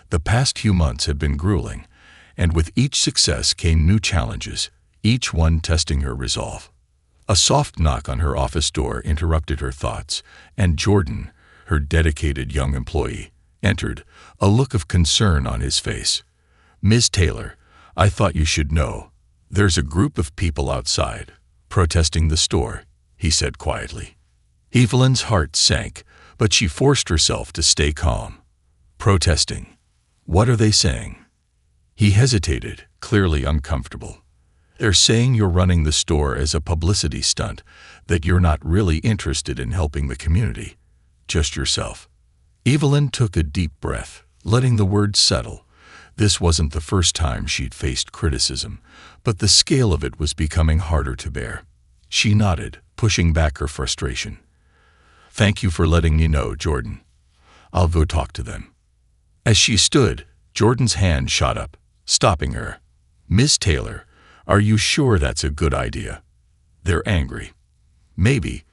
The past few months had been grueling, and with each success came new challenges, each one testing her resolve. A soft knock on her office door interrupted her thoughts, and Jordan, her dedicated young employee, entered, a look of concern on his face. "Ms. Taylor, I thought you should know. There's a group of people outside, protesting the store," he said quietly. Evelyn's heart sank, but she forced herself to stay calm. "Protesting? What are they saying?" He hesitated, clearly uncomfortable. "They're saying you're running the store as a publicity stunt, that you're not really interested in helping the community, just yourself." Evelyn took a deep breath, letting the words settle. This wasn't the first time she'd faced criticism, but the scale of it was becoming harder to bear. She nodded, pushing back her frustration. "Thank you for letting me know, Jordan. I'll go talk to them." As she stood, Jordan's hand shot up, stopping her. "Miss Taylor, are you sure that's a good idea? They're angry. Maybe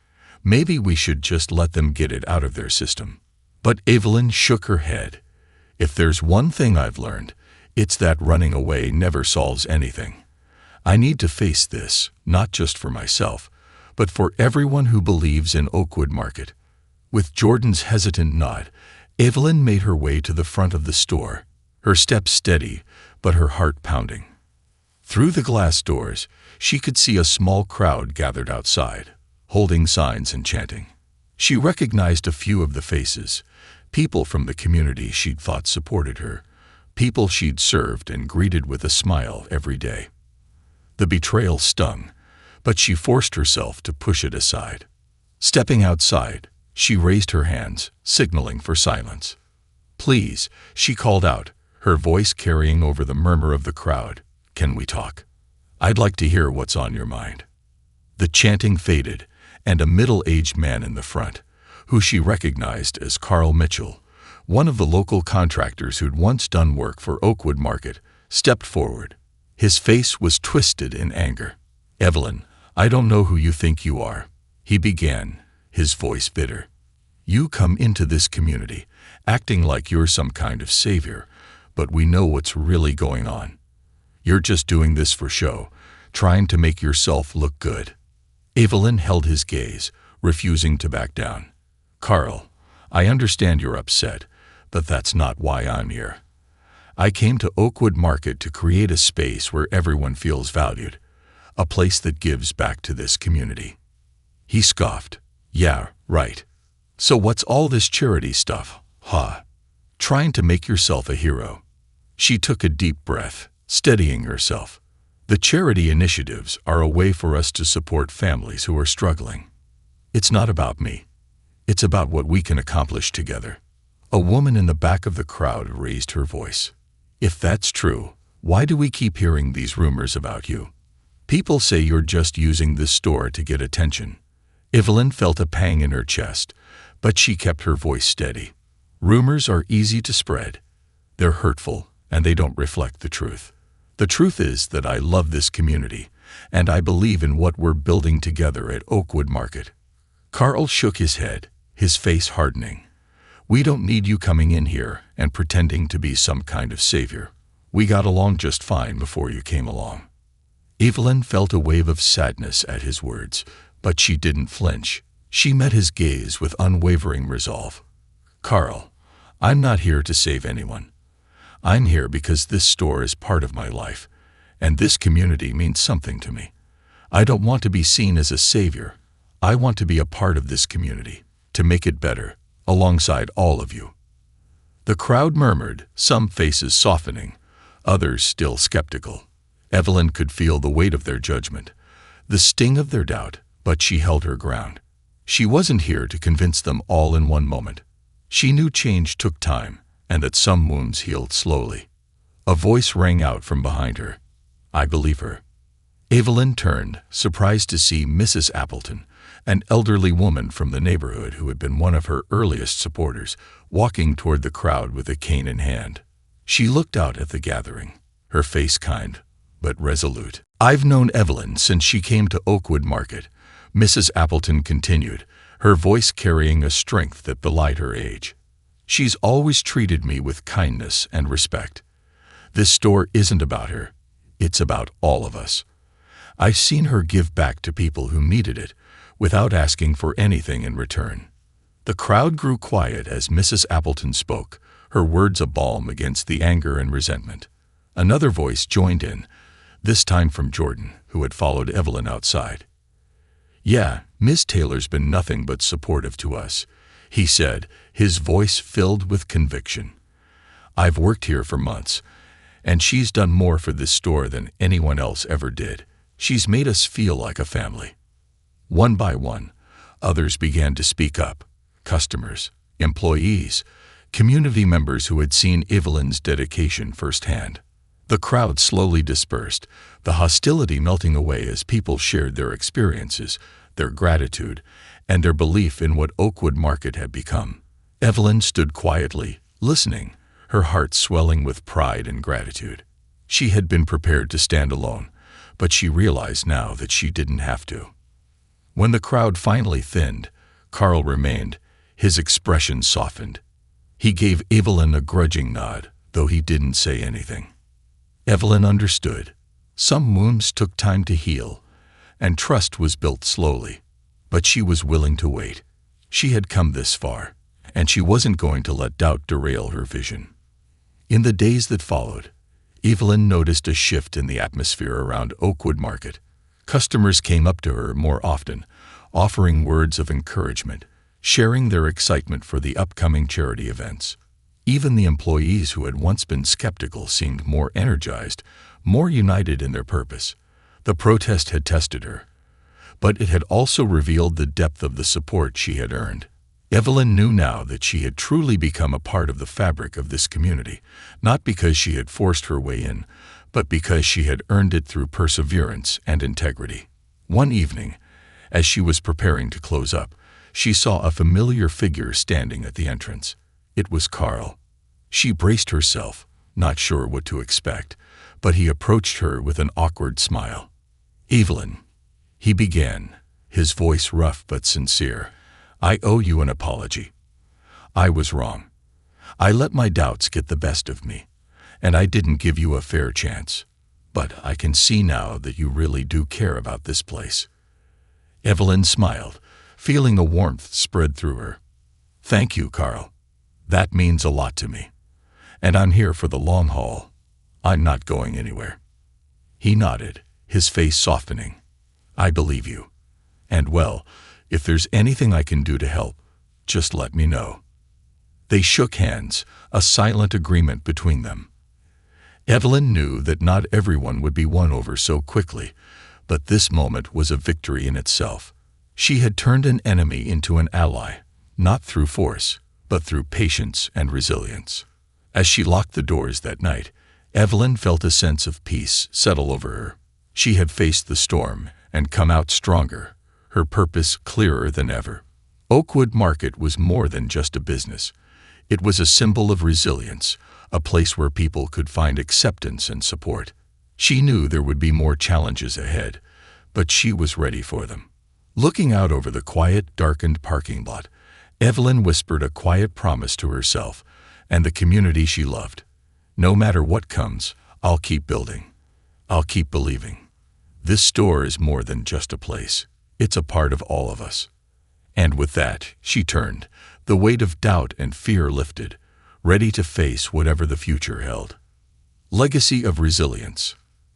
we should just let them get it out of their system." But Evelyn shook her head. "If there's one thing I've learned, it's that running away never solves anything. I need to face this, not just for myself, but for everyone who believes in Oakwood Market." With Jordan's hesitant nod, Evelyn made her way to the front of the store, her steps steady, but her heart pounding. Through the glass doors, she could see a small crowd gathered outside, holding signs and chanting. She recognized a few of the faces, people from the community she'd thought supported her, people she'd served and greeted with a smile every day. The betrayal stung, but she forced herself to push it aside. Stepping outside, she raised her hands, signaling for silence. "Please," she called out, her voice carrying over the murmur of the crowd. "Can we talk? I'd like to hear what's on your mind." The chanting faded, and a middle-aged man in the front, who she recognized as Carl Mitchell, one of the local contractors who'd once done work for Oakwood Market, stepped forward. His face was twisted in anger. "Evelyn, I don't know who you think you are," he began, his voice bitter. "You come into this community, acting like you're some kind of savior, but we know what's really going on. You're just doing this for show, trying to make yourself look good." Evelyn held his gaze, refusing to back down. "Carl, I understand you're upset, but that's not why I'm here. I came to Oakwood Market to create a space where everyone feels valued, a place that gives back to this community." He scoffed. "Yeah, right. So what's all this charity stuff, huh? Trying to make yourself a hero?" She took a deep breath, steadying herself. "The charity initiatives are a way for us to support families who are struggling. It's not about me. It's about what we can accomplish together." A woman in the back of the crowd raised her voice. "If that's true, Why do we keep hearing these rumors about you? People say you're just using this store to get attention." Evelyn felt a pang in her chest, but she kept her voice steady. "Rumors are easy to spread. They're hurtful, and they don't reflect the truth. The truth is that I love this community, and I believe in what we're building together at Oakwood Market." Carl shook his head, his face hardening. "We don't need you coming in here and pretending to be some kind of savior. We got along just fine before you came along." Evelyn felt a wave of sadness at his words, but she didn't flinch. She met his gaze with unwavering resolve. "Carl, I'm not here to save anyone. I'm here because this store is part of my life, and this community means something to me. I don't want to be seen as a savior. I want to be a part of this community, to make it better, alongside all of you." The crowd murmured, some faces softening, others still skeptical. Evelyn could feel the weight of their judgment, the sting of their doubt, but she held her ground. She wasn't here to convince them all in one moment. She knew change took time, and that some wounds healed slowly. A voice rang out from behind her. "I believe her." Evelyn turned, surprised to see Mrs. Appleton, an elderly woman from the neighborhood who had been one of her earliest supporters, walking toward the crowd with a cane in hand. She looked out at the gathering, her face kind, but resolute. "I've known Evelyn since she came to Oakwood Market," Mrs. Appleton continued, her voice carrying a strength that belied her age. "She's always treated me with kindness and respect. This store isn't about her. It's about all of us. I've seen her give back to people who needed it, without asking for anything in return." The crowd grew quiet as Mrs. Appleton spoke, her words a balm against the anger and resentment. Another voice joined in, this time from Jordan, who had followed Evelyn outside. "Yeah, Miss Taylor's been nothing but supportive to us," he said, his voice filled with conviction. "I've worked here for months, and she's done more for this store than anyone else ever did. She's made us feel like a family." One by one, others began to speak up. Customers, employees, community members who had seen Evelyn's dedication firsthand. The crowd slowly dispersed, the hostility melting away as people shared their experiences, their gratitude, and their belief in what Oakwood Market had become. Evelyn stood quietly, listening, her heart swelling with pride and gratitude. She had been prepared to stand alone, but she realized now that she didn't have to. When the crowd finally thinned, Carl remained, his expression softened. He gave Evelyn a grudging nod, though he didn't say anything. Evelyn understood. Some wounds took time to heal, and trust was built slowly. But she was willing to wait. She had come this far, and she wasn't going to let doubt derail her vision. In the days that followed, Evelyn noticed a shift in the atmosphere around Oakwood Market. Customers came up to her more often, offering words of encouragement, sharing their excitement for the upcoming charity events. Even the employees who had once been skeptical seemed more energized, more united in their purpose. The protest had tested her, but it had also revealed the depth of the support she had earned. Evelyn knew now that she had truly become a part of the fabric of this community, not because she had forced her way in, but because she had earned it through perseverance and integrity. One evening, as she was preparing to close up, she saw a familiar figure standing at the entrance. It was Carl. She braced herself, not sure what to expect, but he approached her with an awkward smile. "Evelyn," he began, his voice rough but sincere, "I owe you an apology. I was wrong. I let my doubts get the best of me, and I didn't give you a fair chance. But I can see now that you really do care about this place." Evelyn smiled, feeling a warmth spread through her. "Thank you, Carl. That means a lot to me. And I'm here for the long haul. I'm not going anywhere." He nodded, his face softening. "I believe you. And well, if there's anything I can do to help, just let me know." They shook hands, a silent agreement between them. Evelyn knew that not everyone would be won over so quickly, but this moment was a victory in itself. She had turned an enemy into an ally, not through force, but through patience and resilience. As she locked the doors that night, Evelyn felt a sense of peace settle over her. She had faced the storm and come out stronger, her purpose clearer than ever. Oakwood Market was more than just a business. It was a symbol of resilience, a place where people could find acceptance and support. She knew there would be more challenges ahead, but she was ready for them. Looking out over the quiet, darkened parking lot, Evelyn whispered a quiet promise to herself and the community she loved. No matter what comes, I'll keep building. I'll keep believing. This store is more than just a place. It's a part of all of us. And with that, she turned, the weight of doubt and fear lifted, ready to face whatever the future held. Legacy of resilience.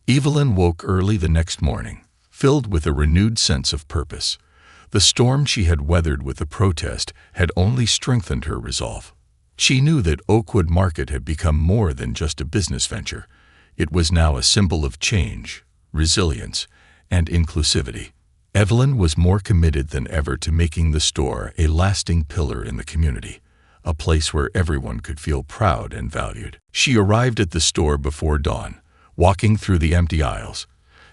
Evelyn woke early the next morning, filled with a renewed sense of purpose. The storm she had weathered with the protest had only strengthened her resolve. She knew that Oakwood Market had become more than just a business venture. It was now a symbol of change, resilience, and inclusivity. Evelyn was more committed than ever to making the store a lasting pillar in the community, a place where everyone could feel proud and valued. She arrived at the store before dawn, walking through the empty aisles,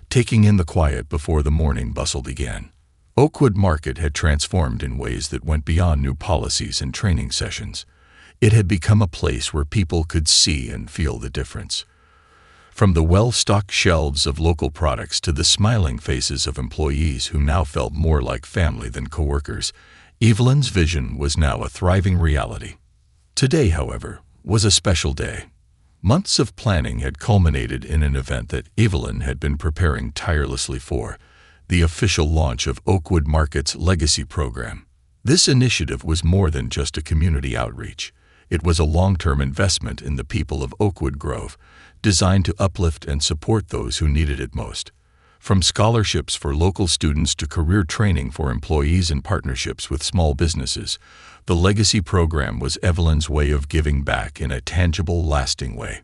taking in the quiet before the morning bustle began. Oakwood Market had transformed in ways that went beyond new policies and training sessions. It had become a place where people could see and feel the difference. From the well-stocked shelves of local products to the smiling faces of employees who now felt more like family than coworkers, Evelyn's vision was now a thriving reality. Today, however, was a special day. Months of planning had culminated in an event that Evelyn had been preparing tirelessly for, the official launch of Oakwood Market's Legacy Program. This initiative was more than just a community outreach. It was a long-term investment in the people of Oakwood Grove, designed to uplift and support those who needed it most. From scholarships for local students to career training for employees and partnerships with small businesses, the Legacy Program was Evelyn's way of giving back in a tangible, lasting way.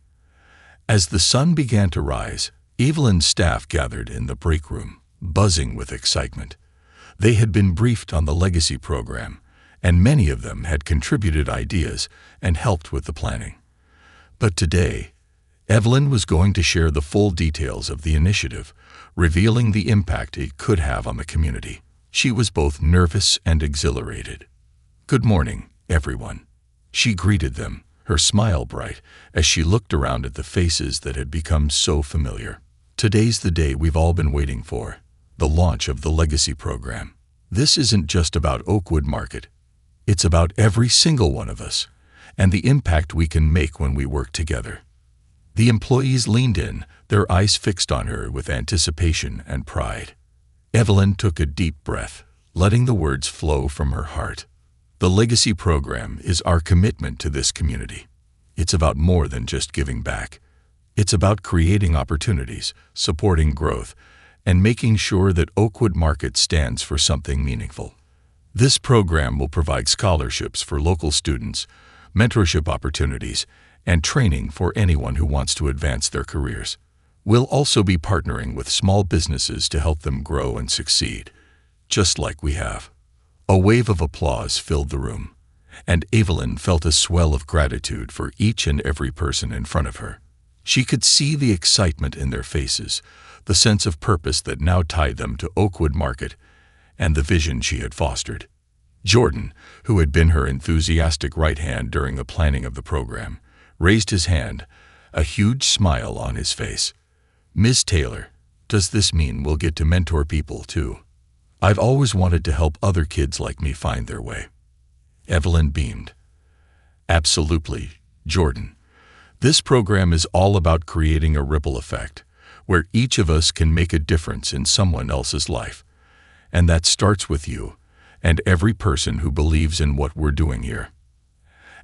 As the sun began to rise, Evelyn's staff gathered in the break room, buzzing with excitement. They had been briefed on the Legacy Program, and many of them had contributed ideas and helped with the planning. But today, Evelyn was going to share the full details of the initiative, revealing the impact it could have on the community. She was both nervous and exhilarated. "Good morning, everyone," she greeted them, her smile bright as she looked around at the faces that had become so familiar. "Today's the day we've all been waiting for, the launch of the Legacy Program. This isn't just about Oakwood Market. It's about every single one of us and the impact we can make when we work together." The employees leaned in, their eyes fixed on her with anticipation and pride. Evelyn took a deep breath, letting the words flow from her heart. The Legacy Program is our commitment to this community. It's about more than just giving back. It's about creating opportunities, supporting growth, and making sure that Oakwood Market stands for something meaningful. This program will provide scholarships for local students, mentorship opportunities, and training for anyone who wants to advance their careers. We'll also be partnering with small businesses to help them grow and succeed, just like we have. A wave of applause filled the room, and Evelyn felt a swell of gratitude for each and every person in front of her. She could see the excitement in their faces, the sense of purpose that now tied them to Oakwood Market, and the vision she had fostered. Jordan, who had been her enthusiastic right hand during the planning of the program, raised his hand, a huge smile on his face. "Ms. Taylor, does this mean we'll get to mentor people too? I've always wanted to help other kids like me find their way." Evelyn beamed. "Absolutely, Jordan. This program is all about creating a ripple effect, where each of us can make a difference in someone else's life. And that starts with you and every person who believes in what we're doing here."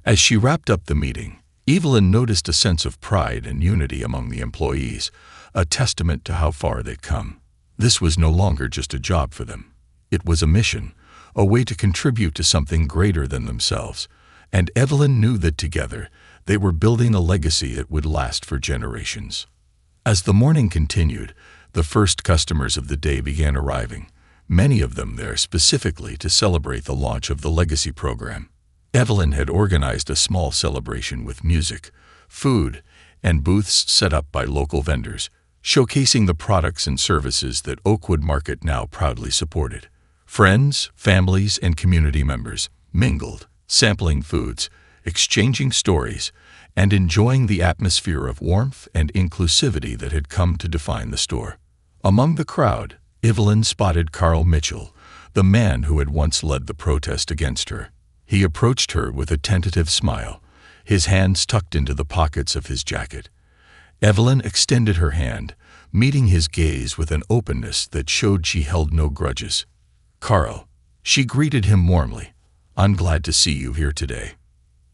As she wrapped up the meeting, Evelyn noticed a sense of pride and unity among the employees, a testament to how far they'd come. This was no longer just a job for them. It was a mission, a way to contribute to something greater than themselves, and Evelyn knew that together they were building a legacy that would last for generations. As the morning continued, the first customers of the day began arriving, many of them there specifically to celebrate the launch of the Legacy Program. Evelyn had organized a small celebration with music, food, and booths set up by local vendors, showcasing the products and services that Oakwood Market now proudly supported. Friends, families, and community members mingled, sampling foods, exchanging stories, and enjoying the atmosphere of warmth and inclusivity that had come to define the store. Among the crowd, Evelyn spotted Carl Mitchell, the man who had once led the protest against her. He approached her with a tentative smile, his hands tucked into the pockets of his jacket. Evelyn extended her hand, meeting his gaze with an openness that showed she held no grudges. "Carl," she greeted him warmly, "I'm glad to see you here today."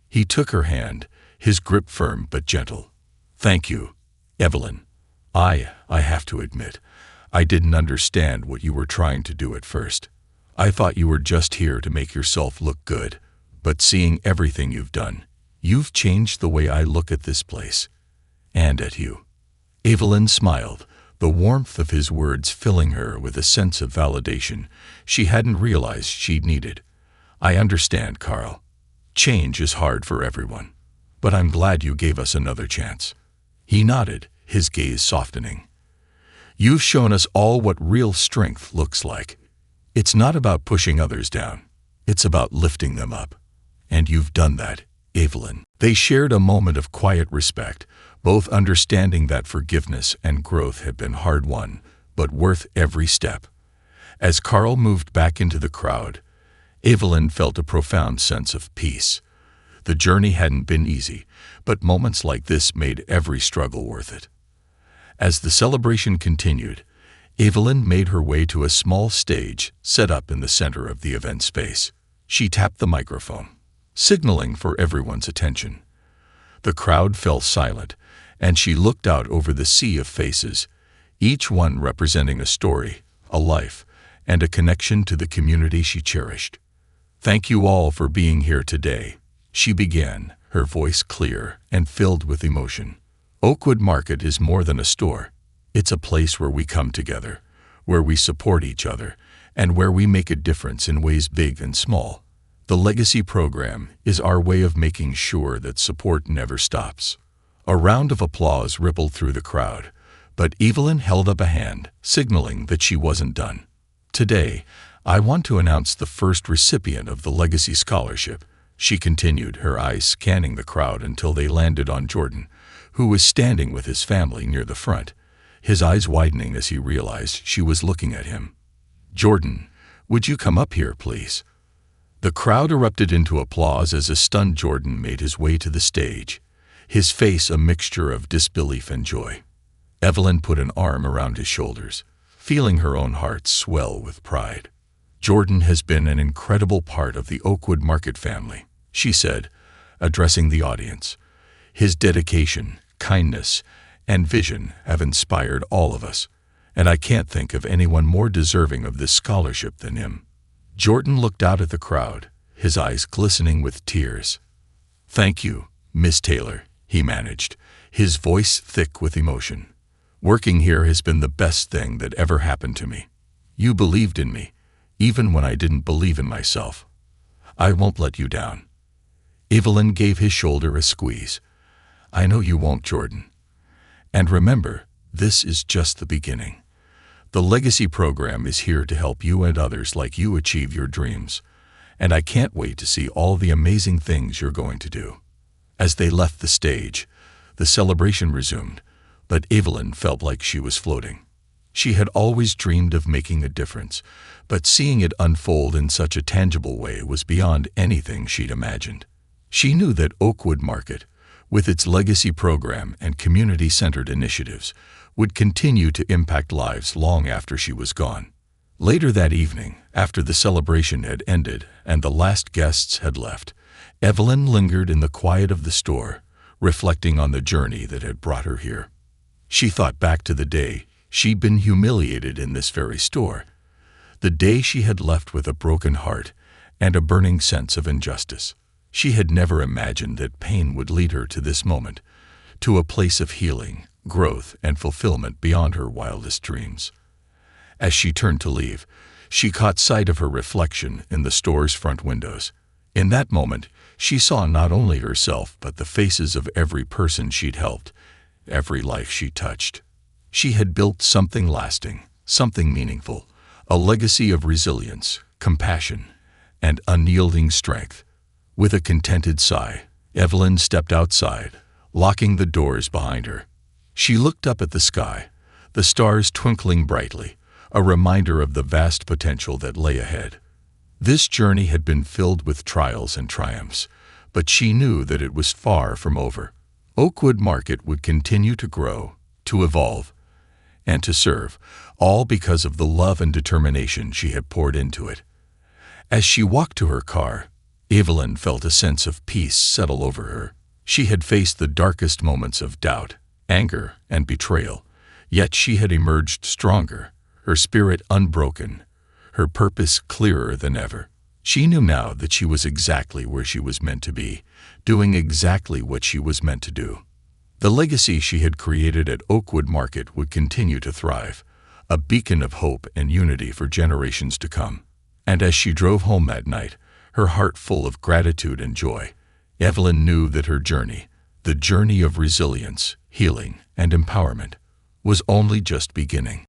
He took her hand, his grip firm but gentle. "Thank you, Evelyn. I have to admit, I didn't understand what you were trying to do at first. I thought you were just here to make yourself look good, but seeing everything you've done, you've changed the way I look at this place. And at you." Evelyn smiled, the warmth of his words filling her with a sense of validation she hadn't realized she'd needed. "I understand, Carl. Change is hard for everyone, but I'm glad you gave us another chance." He nodded, his gaze softening. "You've shown us all what real strength looks like. It's not about pushing others down. It's about lifting them up. And you've done that, Evelyn." They shared a moment of quiet respect, both understanding that forgiveness and growth had been hard-won, but worth every step. As Carl moved back into the crowd, Evelyn felt a profound sense of peace. The journey hadn't been easy, but moments like this made every struggle worth it. As the celebration continued, Evelyn made her way to a small stage set up in the center of the event space. She tapped the microphone, signaling for everyone's attention. The crowd fell silent, and she looked out over the sea of faces, each one representing a story, a life, and a connection to the community she cherished. "Thank you all for being here today," she began, her voice clear and filled with emotion. "Oakwood Market is more than a store. It's a place where we come together, where we support each other, and where we make a difference in ways big and small. The Legacy program is our way of making sure that support never stops." A round of applause rippled through the crowd, but Evelyn held up a hand, signaling that she wasn't done. "Today, I want to announce the first recipient of the Legacy Scholarship," she continued, her eyes scanning the crowd until they landed on Jordan, who was standing with his family near the front, his eyes widening as he realized she was looking at him. "Jordan, would you come up here, please?" The crowd erupted into applause as a stunned Jordan made his way to the stage, his face a mixture of disbelief and joy. Evelyn put an arm around his shoulders, feeling her own heart swell with pride. "Jordan has been an incredible part of the Oakwood Market family," she said, addressing the audience. "His dedication, kindness, and vision have inspired all of us, and I can't think of anyone more deserving of this scholarship than him." Jordan looked out at the crowd, his eyes glistening with tears. "Thank you, Miss Taylor," he managed, his voice thick with emotion. "Working here has been the best thing that ever happened to me. You believed in me, even when I didn't believe in myself. I won't let you down." Evelyn gave his shoulder a squeeze. "I know you won't, Jordan. And remember, this is just the beginning. The Legacy program is here to help you and others like you achieve your dreams, and I can't wait to see all the amazing things you're going to do." As they left the stage, the celebration resumed, but Evelyn felt like she was floating. She had always dreamed of making a difference, but seeing it unfold in such a tangible way was beyond anything she'd imagined. She knew that Oakwood Market, with its Legacy program and community-centered initiatives, would continue to impact lives long after she was gone. Later that evening, after the celebration had ended and the last guests had left, Evelyn lingered in the quiet of the store, reflecting on the journey that had brought her here. She thought back to the day she'd been humiliated in this very store, the day she had left with a broken heart and a burning sense of injustice. She had never imagined that pain would lead her to this moment, to a place of healing, growth, and fulfillment beyond her wildest dreams. As she turned to leave, she caught sight of her reflection in the store's front windows. In that moment, she saw not only herself but the faces of every person she'd helped, every life she touched. She had built something lasting, something meaningful, a legacy of resilience, compassion, and unyielding strength. With a contented sigh, Evelyn stepped outside, locking the doors behind her. She looked up at the sky, the stars twinkling brightly, a reminder of the vast potential that lay ahead. This journey had been filled with trials and triumphs, but she knew that it was far from over. Oakwood Market would continue to grow, to evolve, and to serve, all because of the love and determination she had poured into it. As she walked to her car, Evelyn felt a sense of peace settle over her. She had faced the darkest moments of doubt, anger, and betrayal, yet she had emerged stronger, her spirit unbroken, her purpose clearer than ever. She knew now that she was exactly where she was meant to be, doing exactly what she was meant to do. The legacy she had created at Oakwood Market would continue to thrive, a beacon of hope and unity for generations to come. And as she drove home that night, her heart full of gratitude and joy, Evelyn knew that her journey, the journey of resilience, healing, and empowerment, was only just beginning.